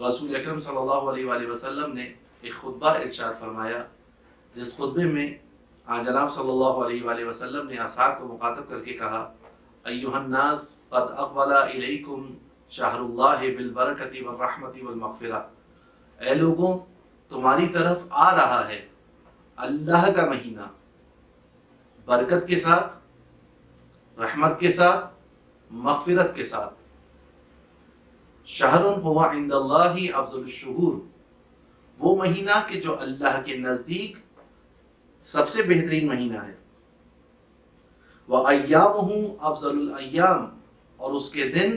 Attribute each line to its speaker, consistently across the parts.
Speaker 1: رسول اکرم صلی اللہ علیہ وآلہ وسلم نے ایک خطبہ ارشاد فرمایا، جس خطبے میں جناب صلی اللہ علیہ وآلہ وسلم نے اصحاب کو مخاطب کر کے کہا، ایھا الناس قد اقبل الیکم شہر اللہ بالبرکۃ والرحمۃ والمغفرہ، اے لوگوں تمہاری طرف آ رہا ہے اللہ کا مہینہ برکت کے ساتھ، رحمت کے ساتھ، مغفرت کے ساتھ۔ شہر هو عند اللہ افضل الشہور، وہ مہینہ کہ جو اللہ کے نزدیک سب سے بہترین مہینہ ہے۔ وَأَيَّامُهُ أَفْضَلُ الْأَيَّامِ، اور اس کے دن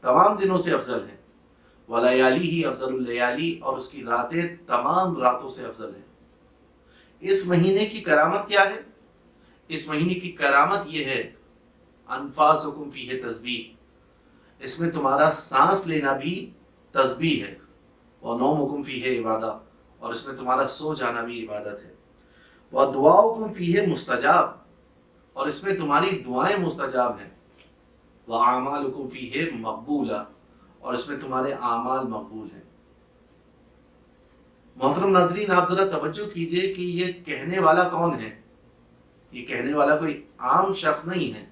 Speaker 1: تمام دنوں سے افضل ہیں۔ وَلَيَالِهِ أَفْضَلُ اللَّيَالِي، اور اس کی راتیں تمام راتوں سے افضل ہیں۔ اس مہینے کی کرامت کیا ہے؟ اس مہینے کی کرامت یہ ہے، انفاسکم فیہ تسبیح، اس میں تمہارا سانس لینا بھی تسبیح ہے، ونومکم فیہ عبادہ، اور اس میں تمہارا سو جانا بھی عبادت ہے، ودعاؤکم فیہ مستجاب، اور اس میں تمہاری دعائیں مستجاب ہیں، واعمالکم فیہ مقبولہ، اور اس میں تمہارے اعمال مقبول ہیں۔ محترم ناظرین، آپ ذرا توجہ کیجئے کہ یہ کہنے والا کون ہے؟ یہ کہنے والا کوئی عام شخص نہیں ہے،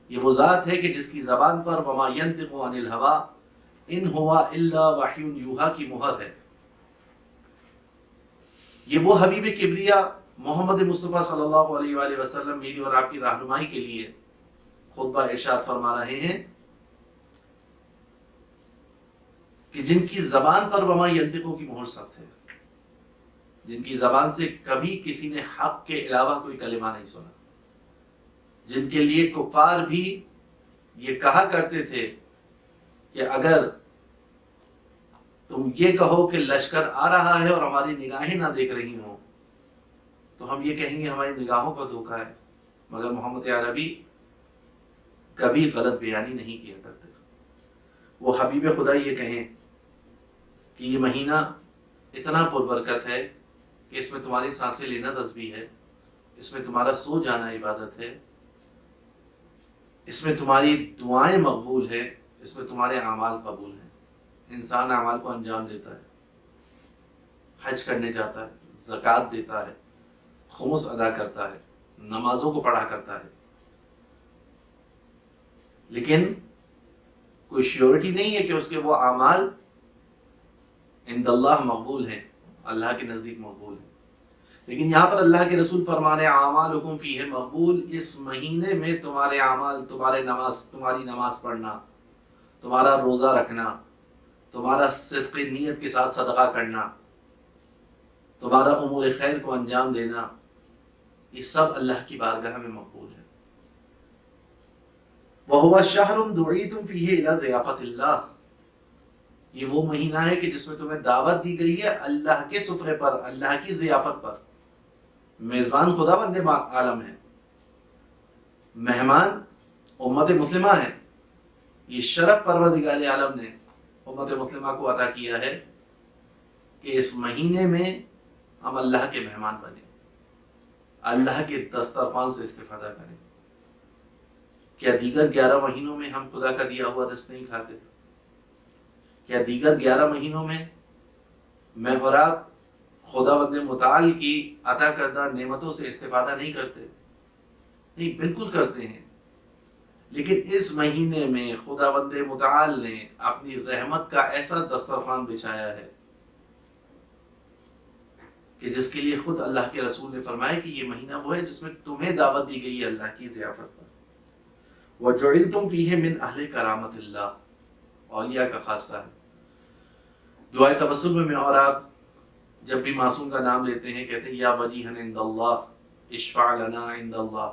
Speaker 1: یہ وہ ذات ہے کہ جس کی زبان پر وما ینطق عن الہوی ان ہوا الا وحی یوحی کی مہر ہے۔ یہ وہ حبیب کبریا محمد مصطفیٰ صلی اللہ علیہ وآلہ وسلم میری اور آپ کی رہنمائی کے لیے خطبہ ارشاد فرما رہے ہیں کہ جن کی زبان پر وما ینطق کی مہر ثبت ہے، جن کی زبان سے کبھی کسی نے حق کے علاوہ کوئی کلمہ نہیں سنا، جن کے لیے کفار بھی یہ کہا کرتے تھے کہ اگر تم یہ کہو کہ لشکر آ رہا ہے اور ہماری نگاہیں نہ دیکھ رہی ہوں تو ہم یہ کہیں گے ہماری نگاہوں کا دھوکہ ہے، مگر محمد عربی کبھی غلط بیانی نہیں کیا کرتے۔ وہ حبیب خدا یہ کہیں کہ یہ مہینہ اتنا پربرکت ہے کہ اس میں تمہاری سانسیں لینا تسبیح ہے، اس میں تمہارا سو جانا عبادت ہے، اس میں تمہاری دعائیں مقبول ہے، اس میں تمہارے اعمال قبول ہیں۔ انسان اعمال کو انجام دیتا ہے، حج کرنے جاتا ہے، زکوٰۃ دیتا ہے، خمس ادا کرتا ہے، نمازوں کو پڑھا کرتا ہے، لیکن کوئی شیورٹی نہیں ہے کہ اس کے وہ اعمال عند اللہ مقبول ہیں، اللہ کے نزدیک مقبول ہیں۔ لیکن یہاں پر اللہ کے رسول فرما رہے ہیں اعمالکم فیہ مقبول، اس مہینے میں تمہارے اعمال، تمہاری نماز پڑھنا، تمہارا روزہ رکھنا، تمہارا صدق نیت کے ساتھ صدقہ کرنا، تمہارا امور خیر کو انجام دینا، یہ سب اللہ کی بارگاہ میں مقبول ہے۔ وَهُوَ شَهْرٌ دُعِيتُمْ فِيهِ إِلَى ضِيَافَةِ اللَّهِ، یہ وہ مہینہ ہے کہ جس میں تمہیں دعوت دی گئی ہے اللہ کے سفرے پر، اللہ کی ضیافت پر۔ میزبان خدا بند عالم ہے، مہمان امت مسلمہ ہے، یہ شرف پروردگار عالم نے امت مسلمہ کو عطا کیا ہے کہ اس مہینے میں ہم اللہ کے مہمان بنیں، اللہ کے دسترخوان سے استفادہ کریں۔ کیا دیگر 11 مہینوں میں ہم خدا کا دیا ہوا رزق نہیں کھاتے؟ کیا دیگر 11 مہینوں میں میں اور آپ خدا بند متعال کی عطا کردہ نعمتوں سے استفادہ نہیں کرتے؟ نہیں، بالکل کرتے ہیں، لیکن اس مہینے میں خدا بند متعال نے اپنی رحمت کا ایسا دسترخوان بچھایا ہے کہ جس کے لیے خود اللہ کے رسول نے فرمایا کہ یہ مہینہ وہ ہے جس میں تمہیں دعوت دی گئی ہے اللہ کی ضیافت پر۔ وَجُعِلْتُمْ فِيهِ مِنْ أَهْلِ كَرَامَةِ اللَّهِ، اولیاء کا خاصہ ہے۔ دعائے تبسم میں اور آپ جب بھی معصوم کا نام لیتے ہیں کہتے ہیں یا وجیہن عند اللہ اشفع لنا عند اللہ،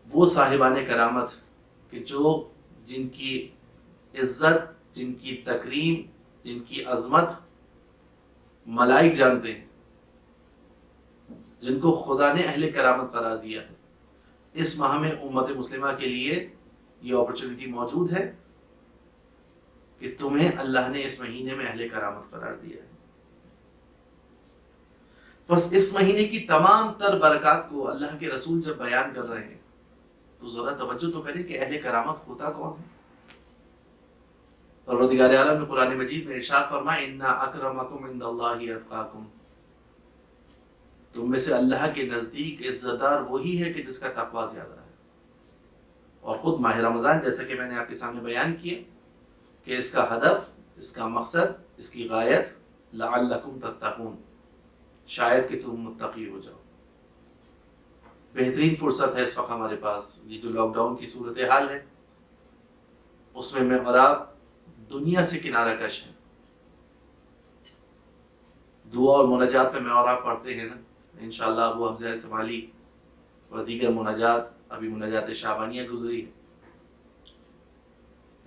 Speaker 1: وہ صاحبان کرامت کہ جن کی عزت، جن کی تکریم، جن کی عظمت ملائک جانتے ہیں، جن کو خدا نے اہل کرامت قرار دیا ہے، اس ماہ میں امت مسلمہ کے لیے یہ اپرچونٹی موجود ہے کہ تمہیں اللہ نے اس مہینے میں اہل کرامت قرار دیا ہے۔ بس اس مہینے کی تمام تر برکات کو اللہ کے رسول جب بیان کر رہے ہیں تو ذرا توجہ تو کریں کہ اہل کرامت ہوتا کون ہے۔ پروردگار عالم نے قرآن مجید میں ارشاد فرمایا اِنَّ أَكْرَمَكُمْ عِنْدَ اللَّهِ أَتْقَاكُمْ، تم میں سے اللہ کے نزدیک عزت دار وہی ہے کہ جس کا تقوی زیادہ ہے۔ اور خود ماہ رمضان جیسا کہ میں نے آپ کے سامنے بیان کیا کہ اس کا ہدف، اس کا مقصد، اس کی غایت لعلکم تتقون، شاید کہ تم متقی ہو جاؤ۔ بہترین فرصت ہے اس وقت ہمارے پاس، یہ جو لاک ڈاؤن کی صورتحال ہے اس میں اور آپ دنیا سے کنارہ کش ہیں۔ دعا اور مناجات میں اور آپ پڑھتے ہیں نا انشاءاللہ ابو حمزہ سمالی اور دیگر مناجات، ابھی مناجات شعبانیہ گزری ہے،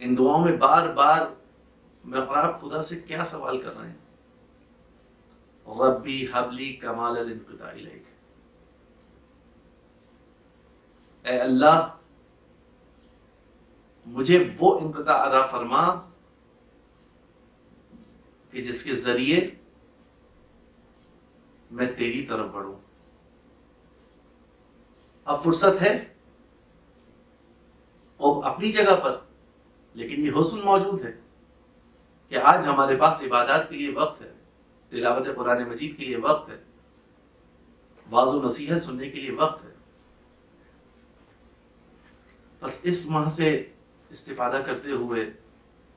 Speaker 1: ان دعاؤں میں بار بار میں اور آپ خدا سے کیا سوال کر رہے ہیں؟ ربی حبلی کمال الانقطاع الیک، اے اللہ مجھے وہ انقطاع عطا فرما کہ جس کے ذریعے میں تیری طرف بڑھوں۔ اب فرصت ہے اور اپنی جگہ پر، لیکن یہ حسن موجود ہے کہ آج ہمارے پاس عبادات کے لیے وقت ہے، تلاوت قرآن مجید کے لیے وقت ہے، واعظ و نصیحت سننے کے لیے وقت ہے۔ بس اس ماہ سے استفادہ کرتے ہوئے،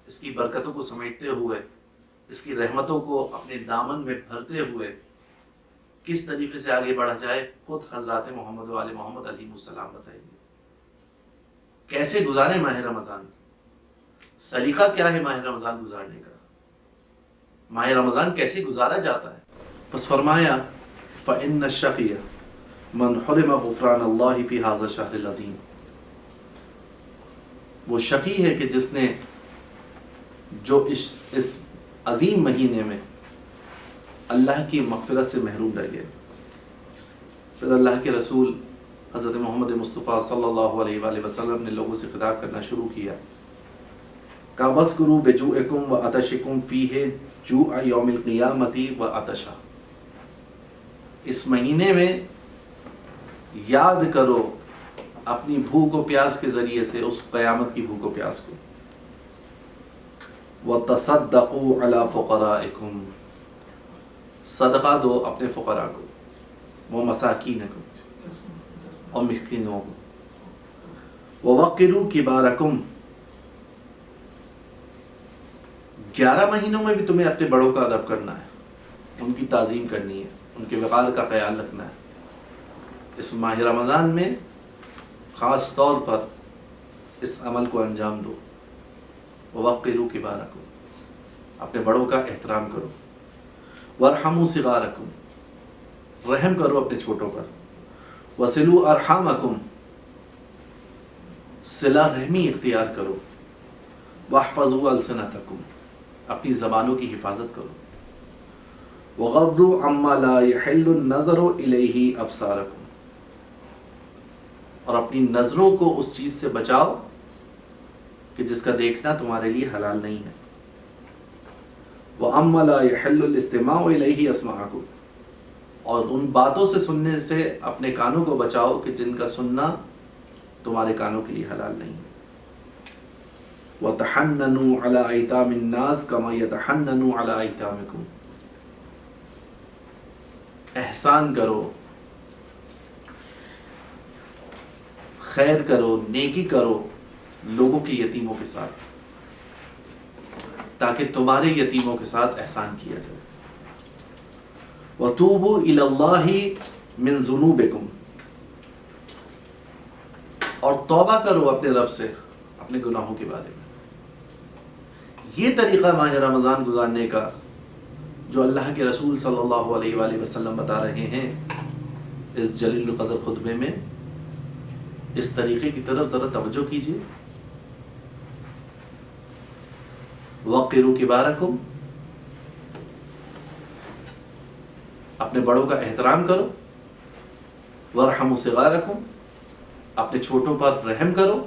Speaker 1: اس کی برکتوں کو سمیٹتے ہوئے، اس کی رحمتوں کو اپنے دامن میں بھرتے ہوئے کس طریقے سے آگے بڑھا جائے، خود حضرات محمد و آل محمد علیہ السلام بتائیں گے۔ کیسے گزارے ماہ رمضان، سلیقہ کیا ہے ماہ رمضان گزارنے کا، ماہ رمضان کیسے گزارا جاتا ہے؟ بس فرمایا فَإِنَّ الشَّقِيَّ مَنْ حُرِمَ غُفْرَانَ اللَّهِ فِي هَذَا الشَّهْرِ الْعَظِيمِ، وہ شقی ہے کہ جس نے جو اس عظیم مہینے میں اللہ کی مغفرت سے محروم رہ گئے۔ پھر اللہ کے رسول حضرت محمد مصطفیٰ صلی اللہ علیہ وآلہ وسلم نے لوگوں سے خطاب کرنا شروع کیا کہ وَاذْكُرُوا بِجُوعِكُمْ وَعَطَشِكُمْ فِيهِ جُوعَ يَوْمِ الْقِيَامَةِ وَعَطَشَهُ، اس مہینے میں یاد کرو اپنی بھوک و پیاس کے ذریعے سے اس قیامت کی بھوک و پیاس کو۔ وَتَصَدَّقُوا عَلَى فُقَرَائِكُمْ، صدقہ دو اپنے فقراء کو، وہ مساکین کو اور مسکینوں کو۔ وَوَقِّرُوا كِبَارَكُمْ، 11 مہینوں میں بھی تمہیں اپنے بڑوں کا ادب کرنا ہے، ان کی تعظیم کرنی ہے، ان کے وقار کا خیال رکھنا ہے۔ اس ماہ رمضان میں خاص طور پر اس عمل کو انجام دو۔ وَوَقِّرُوا كِبَارَكُمْ، اپنے بڑوں کا احترام کرو۔ وَارْحَمُوا صِغَارَكُمْ، رحم کرو اپنے چھوٹوں پر۔ وَصِلُوا أَرْحَامَكُمْ، صلہ رحمی اختیار کرو۔ وَاحْفَظُوا أَلْسِنَتَكُمْ، اپنی زبانوں کی حفاظت کرو۔ وَغَضُّوا عَمَّا لَا يَحِلُّ النَّظَرُ إِلَيْهِ أَبْصَارَكُمْ، اور اپنی نظروں کو اس چیز سے بچاؤ کہ جس کا دیکھنا تمہارے لیے حلال نہیں ہے۔ وَأَمَّا لَا يَحِلُّ الْإِسْتِمَاعُ إِلَيْهِ أَسْمَعَكُمْ، اور ان باتوں سے سننے سے اپنے کانوں کو بچاؤ کہ جن کا سننا تمہارے کانوں کے لیے حلال نہیں ہے۔ وَتَحَنَّنُوا عَلَىٰ أَيْتَامِ النَّاسِ كَمَا يَتَحَنَّنُوا عَلَىٰ أَيْتَامِكُمْ، احسان کرو، خیر کرو، نیکی کرو لوگوں کے یتیموں کے ساتھ، تاکہ تمہارے یتیموں کے ساتھ احسان کیا جائے۔ وَتُوبُوا إِلَى اللَّهِ مِن ذُنُوبِكُمْ، اور توبہ کرو اپنے رب سے اپنے گناہوں کے بارے میں۔ یہ طریقہ ماہ رمضان گزارنے کا جو اللہ کے رسول صلی اللہ علیہ وآلہ وسلم بتا رہے ہیں اس جلیل القدر خطبے میں، اس طریقے کی طرف ذرا توجہ کیجیے۔ وَقِّرُوا كِبَارَكُمْ، اپنے بڑوں کا احترام کرو۔ وَارْحَمُوا صِغَارَكُمْ، اپنے چھوٹوں پر رحم کرو۔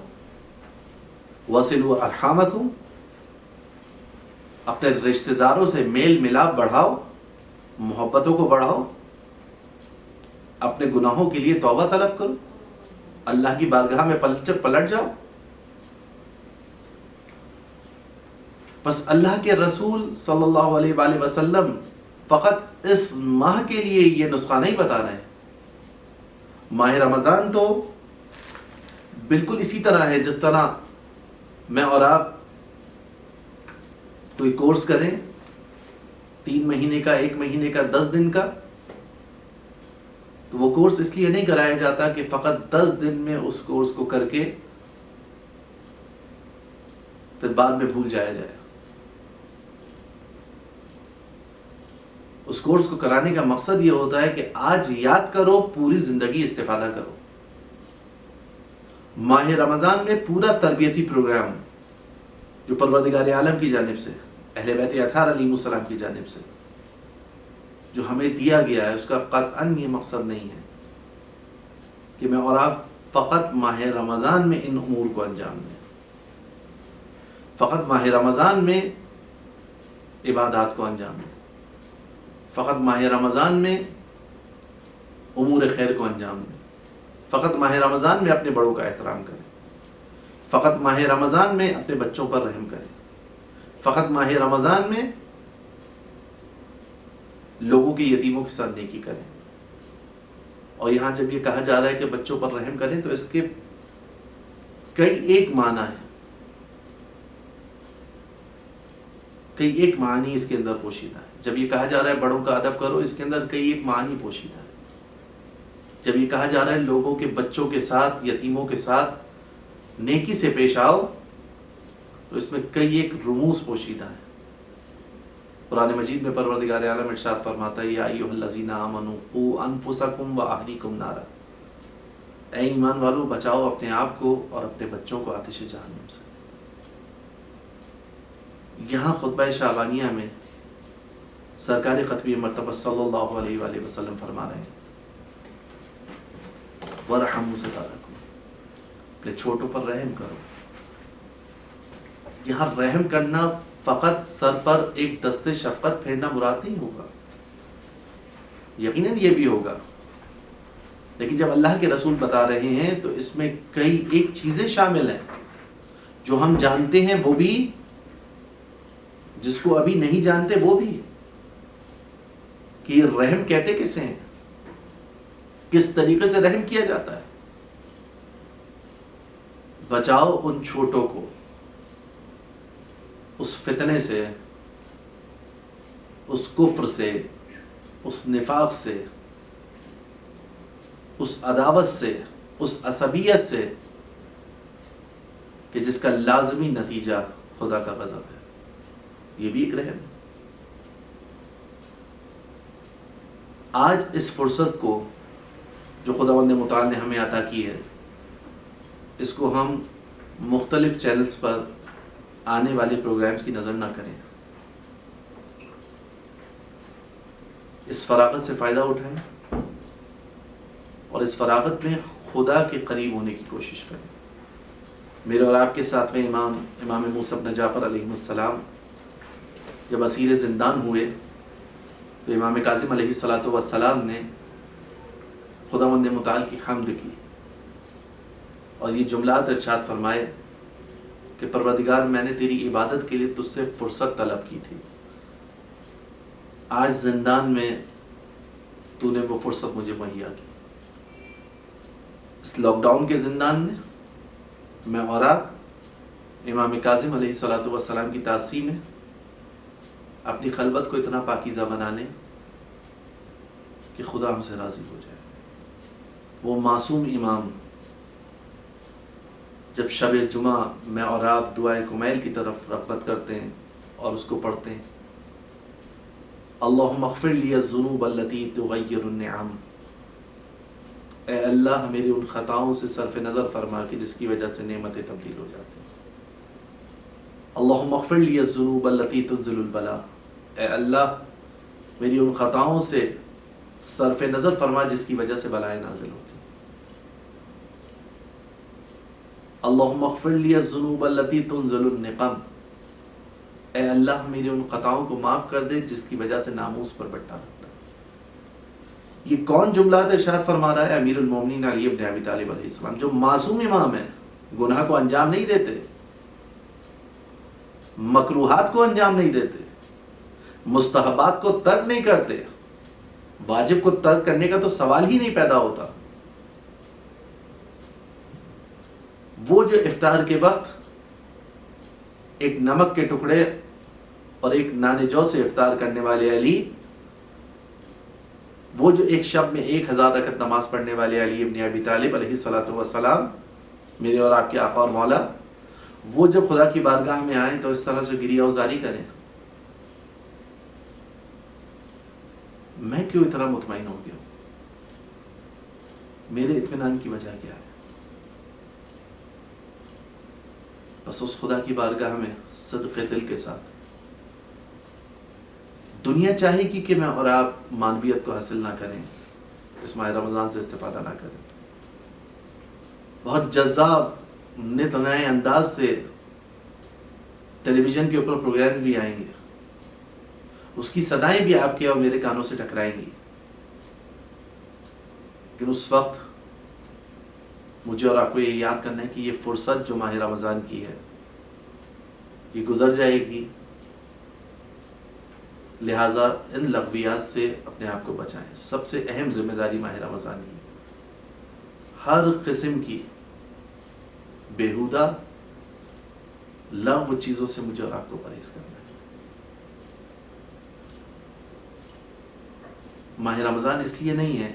Speaker 1: وَصِلُوا أَرْحَامَكُمْ، اپنے رشتہ داروں سے میل ملاپ بڑھاؤ، محبتوں کو بڑھاؤ۔ اپنے گناہوں کے لیے توبہ طلب کرو، اللہ کی بارگاہ میں پلٹ جاؤ۔ بس اللہ کے رسول صلی اللہ علیہ وآلہ وسلم فقط اس ماہ کے لیے یہ نسخہ نہیں بتا رہے ہیں۔ ماہ رمضان تو بالکل اسی طرح ہے جس طرح میں اور آپ کوئی کورس کریں 3 مہینے کا، 1 مہینے کا، 10 دن کا، تو وہ کورس اس لیے نہیں کرایا جاتا کہ فقط 10 دن میں اس کورس کو کر کے پھر بعد میں بھول جایا جائے۔ اس کورس کو کرانے کا مقصد یہ ہوتا ہے کہ آج یاد کرو، پوری زندگی استفادہ کرو۔ ماہ رمضان میں پورا تربیتی پروگرام جو پروردگار عالم کی جانب سے، اہل بیت اطہار علیہ السلام کی جانب سے جو ہمیں دیا گیا ہے، اس کا قطعاً یہ مقصد نہیں ہے کہ میں اور آپ فقط ماہ رمضان میں ان امور کو انجام دیں، فقط ماہ رمضان میں عبادات کو انجام دیں، فقط ماہ رمضان میں امور خیر کو انجام دیں، فقط ماہ رمضان میں اپنے بڑوں کا احترام کریں، فقط ماہ رمضان میں اپنے بچوں پر رحم کریں، فقط ماہ رمضان میں لوگوں کے یتیموں کے ساتھ نیکی کریں۔ اور یہاں جب یہ کہا جا رہا ہے کہ بچوں پر رحم کریں تو اس کے کئی ایک معنی ہیں، کئی ایک معنی اس کے اندر پوشیدہ ہے۔ جب یہ کہا جا رہا ہے بڑوں کا ادب کرو، اس کے اندر کئی ایک معنی پوشیدہ ہے۔ جب یہ کہا جا رہا ہے لوگوں کے بچوں کے ساتھ، یتیموں کے ساتھ نیکی سے پیش آؤ، تو اس میں کئی ایک رموز پوشیدہ ہیں۔ قرآن مجید میں پروردگار عالم ارشاد فرماتا ہے، یا ایھا الذین آمنوا قوا انفسکم واہلیکم نارا، اے ایمان والو بچاؤ اپنے آپ کو اور اپنے بچوں کو آتش جہنم سے۔ یہاں خطبہ شعبانیہ میں سرکار ختمی مرتبہ صلی اللہ علیہ وآلہ وسلم فرما رہے ہیں، وَرَحَمُوا صِغَارَکُم، اپنے چھوٹوں پر رحم کرو۔ یہاں رحم کرنا فقط سر پر ایک دست شفقت پھیرنا مراد نہیں ہوگا، یقیناً یہ بھی ہوگا، لیکن جب اللہ کے رسول بتا رہے ہیں تو اس میں کئی ایک چیزیں شامل ہیں جو ہم جانتے ہیں وہ بھی، جس کو ابھی نہیں جانتے وہ بھی، کہ رحم کہتے کسے ہیں، کس طریقے سے رحم کیا جاتا ہے۔ بچاؤ ان چھوٹوں کو اس فتنے سے، اس کفر سے، اس نفاق سے، اس عداوت سے، اس عصبیت سے کہ جس کا لازمی نتیجہ خدا کا غضب ہے۔ یہ بھی ایک رحم ہے۔ آج اس فرصت کو جو خداوند متعال نے ہمیں عطا کی ہے، اس کو ہم مختلف چینلز پر آنے والے پروگرامز کی نظر نہ کریں، اس فراغت سے فائدہ اٹھائیں اور اس فراغت میں خدا کے قریب ہونے کی کوشش کریں۔ میرے اور آپ کے ساتویں امام موسیٰ بن جعفر علیہ السلام جب اسیر زندان ہوئے تو امام کاظم علیہ السلام نے خداوند متعال کی حمد کی اور یہ جملات ارشاد فرمائے کہ پروردگار میں نے تیری عبادت کے لیے تجھ سے فرصت طلب کی تھی، آج زندان میں تو نے وہ فرصت مجھے مہیا کی۔ اس لاک ڈاؤن کے زندان میں میں اور آپ امام کاظم علیہ السلام کی تاثیر میں اپنی خلوت کو اتنا پاکیزہ بنانے کہ خدا ہم سے راضی ہو جائے۔ وہ معصوم امام جب شب جمعہ میں اور آپ دعائے کمیل کی طرف رغبت کرتے ہیں اور اس کو پڑھتے ہیں، اللہم اغفر لی الذنوب التي تغیر النعم، اے اللہ میری ان خطاؤں سے صرف نظر فرما کہ جس کی وجہ سے نعمتیں تبدیل ہو جاتی ہیں۔ اللہم اغفر لی الذنوب التي تنزل البلاء، اے اللہ میری ان خطاؤں سے صرف نظر فرما جس کی وجہ سے بلائیں نازل ہوتی ہیں۔ اللہم اغفر لی الذنوب التي تنزل النقم، اے اللہ میری ان خطاؤں کو معاف کر دے جس کی وجہ سے ناموس پر بٹا لگتا ہے۔ یہ کون جملات ارشاد فرما رہا ہے؟ امیر المومنین علی بن ابی طالب علیہ السلام، جو معصوم امام ہیں، گناہ کو انجام نہیں دیتے، مکروہات کو انجام نہیں دیتے، مستحبات کو ترک نہیں کرتے، واجب کو ترک کرنے کا تو سوال ہی نہیں پیدا ہوتا۔ وہ جو افطار کے وقت ایک نمک کے ٹکڑے اور ایک نان جو سے افطار کرنے والے علی، وہ جو ایک شب میں 1000 رکعت نماز پڑھنے والے علی ابن ابی طالب علیہ الصلوۃ والسلام، میرے اور آپ کے آقا اور مولا، وہ جب خدا کی بارگاہ میں آئیں تو اس طرح سے گریہ وزاری کریں، میں کیوں اتنا مطمئن ہو گیا ہوں؟ میرے اطمینان کی وجہ کیا ہے؟ بس اس خدا کی بارگاہ میں صدق دل کے ساتھ، دنیا چاہے گی کہ میں اور آپ معنویت کو حاصل نہ کریں، اس ماہ رمضان سے استفادہ نہ کریں، بہت جذاب نت نئے انداز سے ٹیلی ویژن کے اوپر پروگرام بھی آئیں گے، اس کی صدائیں بھی آپ کے اور میرے کانوں سے ٹکرائیں گی، لیکن اس وقت مجھے اور آپ کو یہ یاد کرنا ہے کہ یہ فرصت جو ماہ رمضان کی ہے یہ گزر جائے گی، لہٰذا ان لغویات سے اپنے آپ کو بچائیں۔ سب سے اہم ذمہ داری ماہ رمضان کی، ہر قسم کی بیہودہ لغو چیزوں سے مجھے اور آپ کو پرہیز کرنا ہے۔ ماہ رمضان اس لیے نہیں ہے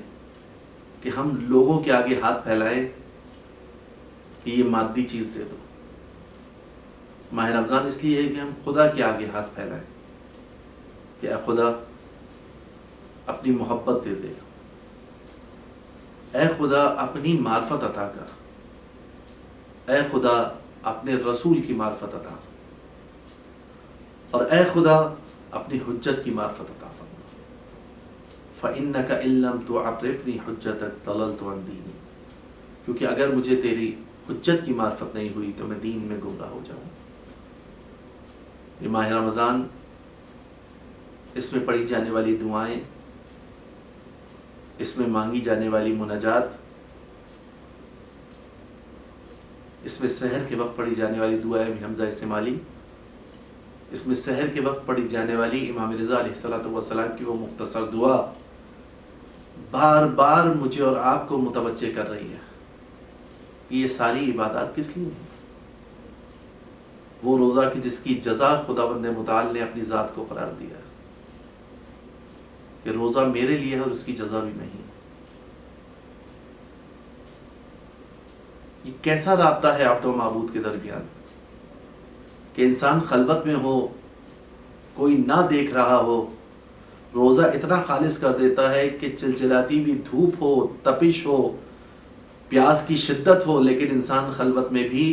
Speaker 1: کہ ہم لوگوں کے آگے ہاتھ پھیلائیں کہ یہ مادی چیز دے دو، ماہ رمضان اس لیے ہے کہ ہم خدا کے آگے ہاتھ پھیلائیں کہ اے خدا اپنی محبت دے دے، اے خدا اپنی معرفت عطا کر، اے خدا اپنے رسول کی معرفت عطا کر، اور اے خدا اپنی حجت کی معرفت عطا فرما۔ فَإِنَّكَ إِن لَّمْ تُعَرِّفْنِي حُجَّتَكَ ضَلَلْتُ عَن دِينِي، کیونکہ اگر مجھے تیری حجت کی معرفت نہیں ہوئی تو میں دین میں گمراہ ہو جاؤں۔ یہ ماہ رمضان، اس میں پڑھی جانے والی دعائیں، اس میں مانگی جانے والی مناجات، اس میں سحر کے وقت پڑھی جانے والی دعا ہے حمزہ استعمالی، اس میں سحر کے وقت پڑھی جانے والی امام رضا علیہ السلام کی وہ مختصر دعا بار بار مجھے اور آپ کو متوجہ کر رہی ہے کہ یہ ساری عبادات کس لیے ہیں؟ وہ روزہ کی جس کی جزا خداوند متعال نے اپنی ذات کو قرار دیا ہے کہ روزہ میرے لیے ہے اور اس کی جزا بھی میں ہی۔ یہ کیسا رابطہ ہے عبد و معبود کے درمیان کہ انسان خلوت میں ہو، کوئی نہ دیکھ رہا ہو، روزہ اتنا خالص کر دیتا ہے کہ چلچلاتی بھی دھوپ ہو، تپش ہو، پیاس کی شدت ہو، لیکن انسان خلوت میں بھی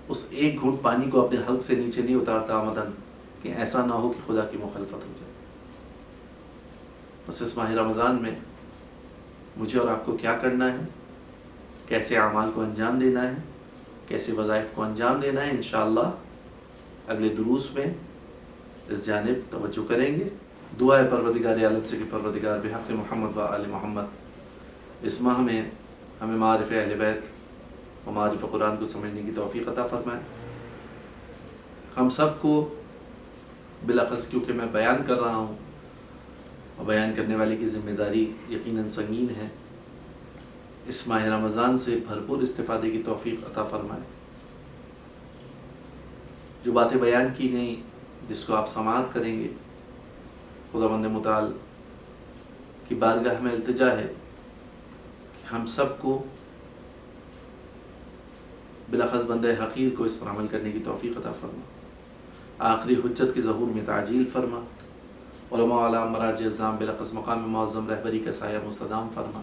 Speaker 1: اس ایک گھونٹ پانی کو اپنے حلق سے نیچے نہیں اتارتا آمدن کہ ایسا نہ ہو کہ خدا کی مخالفت ہو جائے۔ بس اس ماہ رمضان میں مجھے اور آپ کو کیا کرنا ہے، کیسے اعمال کو انجام دینا ہے، کیسے وظائف کو انجام دینا ہے، انشاءاللہ اگلے دروس میں اس جانب توجہ کریں گے۔ دعا ہے پروردگار عالم سے کہ پروردگار بحق محمد و آل محمد اس ماہ میں ہمیں معارف اہل بیت و معارف قرآن کو سمجھنے کی توفیق عطا فرمائے۔ ہم سب کو بلاخص کیونکہ میں بیان کر رہا ہوں اور بیان کرنے والے کی ذمہ داری یقیناً سنگین ہے، اس ماہ رمضان سے بھرپور استفادے کی توفیق عطا فرمائے۔ جو باتیں بیان کی گئیں جس کو آپ سماعت کریں گے، خداوند متعال کی بارگاہ میں التجا ہے کہ ہم سب کو بلاخص بندہ حقیر کو اس پر عمل کرنے کی توفیق عطا فرما، آخری حجت کے ظہور میں تعجیل فرما، علماء علی مراجع الزام بلاخص مقام معظم رہبری کا سایہ مستدام فرما،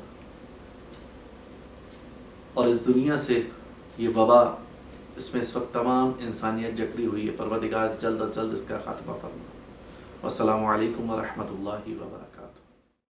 Speaker 1: اور اس دنیا سے یہ وبا اس میں اس وقت تمام انسانیت جکڑی ہوئی ہے، پروردگار جلد از جلد اس کا خاتمہ فرما۔ والسلام علیکم ورحمۃ اللہ وبرکاتہ۔